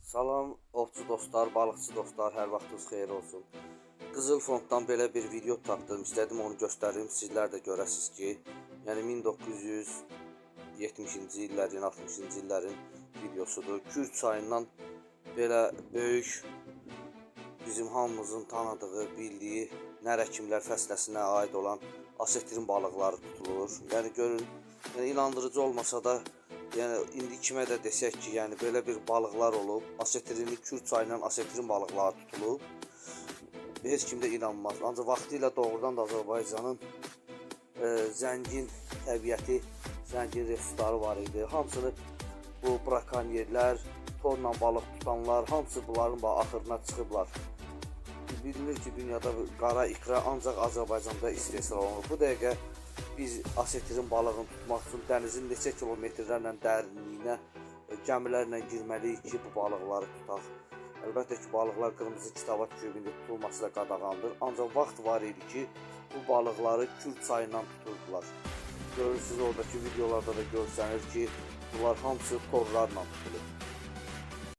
Salam ovçu dostlar, balıqçı dostlar, hər vaxtınız xeyir olsun. Qızıl Fonddan belə bir video tapdım, istədim onu göstərim, sizlər də görəsiniz ki, yəni 1970-ci illərin, 60-cı illərin videosudur. Kür çayından belə böyük, bizim hamımızın tanıdığı, bildiyi nərəkimlər fəsləsinə aid olan asetrin balıqları tutulur. Yəni görün, yəni inandırıcı olmasa da, yəni indi kimə də desək ki, yəni belə bir balıqlar olub, asetrinli Kür çayından asetrin balıqları tutulub, heç kim də inanmaz. Ancaq vaxtilə doğrudan da Azərbaycanın zəngin təbiəti, zəngin resursları var idi. Hamısını bu brakonyerlər, torla balıq tutanlar, hamısı bunların axırına çıxıblar. Bilinir ki, dünyada qara ikra ancaq Azərbaycanda istehsal olunur. Bu dəqiqə biz asetrin balığını tutmaq üçün dənizin neçə kilometrlərlə dərinliyinə gəmilərlə girməliyik ki, bu balıqları tutaq. Əlbəttə ki, balıqlar qırmızı kitabat kübündə tutulması da qadağandır. Ancaq vaxt var idi ki, bu balıqları Kür çayından tuturdular. Görürsünüz, oradakı videolarda da görsənir ki, bunlar hamısı torlarla tutulur.